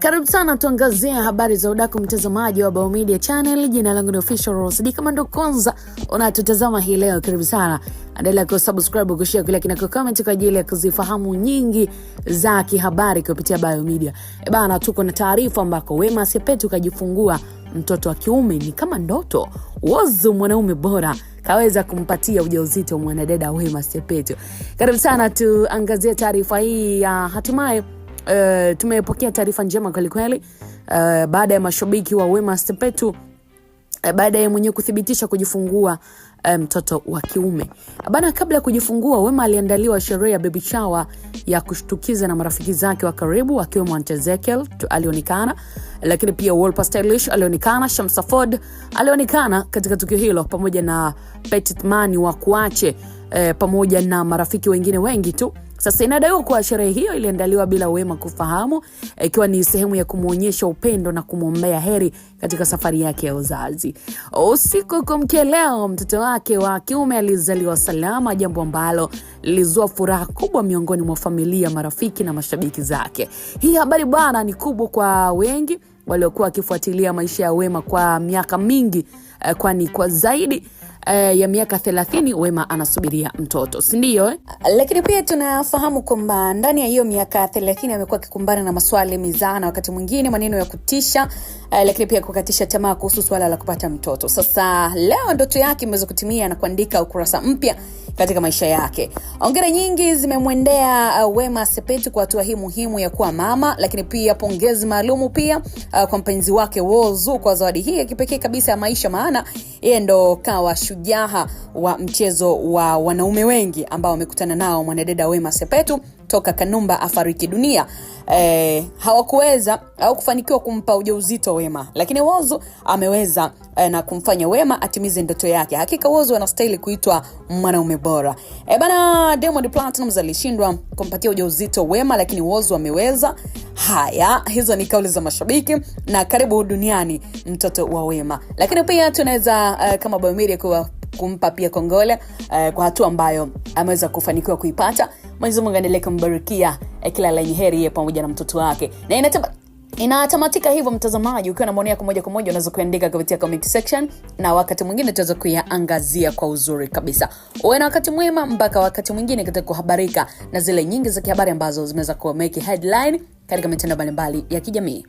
Karibu sana tuangazie habari za udaku mtazamaji wa Bao Media Channel. Jina langu ni Official Rose. Kama ndo kwanza unatutazama hii leo, karibu sana. Endelea kusubscribe, kushare kile na comment kwa ajili ya kuzifahamu nyingi za kihabari kupitia Bao Media. Bana, tuko na taarifa ambako Wema Sepetu kajifungua mtoto wa kiume. Ni kama ndoto. Wozzu mwanaume bora kaweza kumpatia ujauzito mwanadada Wema Sepetu. Karibu sana tuangazie taarifa hii ya hatimaye. Tumepokea taarifa njema kweli baada ya mashabiki wa Wema Sepetu baada ya mwenyewe kuthibitisha kujifungua mtoto wa kiume. Bana, kabla ya kujifungua Wema aliandaliwa sherehe ya baby shower ya kushtukiza na marafiki zake wa karibu akiwemo Aunt Ezekiel alionekana, lakini pia Wolper Stylish alionekana, Shamsa Ford alionekana katika tukio hilo pamoja na Petit Mani wa Kuache pamoja na marafiki wengine wengi tu. Sasa inadaiwa kuwa sherehe hiyo iliandaliwa bila Wema kufahamu, ikiwa ni sehemu ya kumuonyesha upendo na kumwombea heri katika safari yake ya uzazi. Usiku kumkia leo, mtoto wake wa kiume alizaliwa salama, jambo ambalo lilizua furaha kubwa miongoni mwa familia, marafiki na mashabiki zake. Hii habari bwana ni kubwa kwa wengi waliokuwa wakifuatilia maisha ya Wema kwa miaka mingi, kwani kwa zaidi ya miaka 30 Wema anasubiria mtoto, si ndio? Lakini pia tunafahamu kwamba ndani ya hiyo miaka 30 amekuwa akikumbana na maswali mizana, wakati mwingine maneno ya kutisha, lakini pia kukatisha tamaa kuhusu swala la kupata mtoto. Sasa leo ndoto yake imeweza kutimia na kuandika ukurasa mpya katika maisha yake. Hongera nyingi zimemwendea Wema Sepetu kwa hatua hii muhimu ya kuwa mama, lakini pia pongezi maalumu pia kwa mpenzi wake Wozzu kwa zawadi hii ya kipekee kabisa ya maisha, maana yeye ndo kawa shujaa wa mchezo wa wanaume wengi ambao wamekutana nao mwanadada Wema Sepetu toka Kanumba afariki dunia. Hawakuweza au kufanikiwa kumpa ujauzito Wema, lakini Wozzu ameweza na kumfanya Wema atimize ndoto yake. Hakika Wozzu anastahili kuitwa mwanaume bora. Bana, Diamond Platnumz alishindwa kumpatia ujauzito Wema, lakini Wozzu ameweza. Haya, hizo ni kauli za mashabiki na karibu duniani mtoto wa Wema. Lakini pia tunaweza kama Bao Media kumpa pia kongole kwa hatua ambayo ameweza kufanikiwa kuipata. Mwenyezi Mungu aendelee kumbarikia kila lenye heri yeye pamoja na mtoto wake. Na inatamatika hivyo mtazamaji, ukiwa na maoni yako moja kwa moja unaweza kuandika kupitia comment section, na wakati mwingine tutaweza kuyaangazia kwa uzuri kabisa. Uwe na wakati mwema mpaka wakati mwingine katika kuhabarika na zile nyingi za kihabari ambazo zimeweza ku make headline katika mitandao mbalimbali ya kijamii.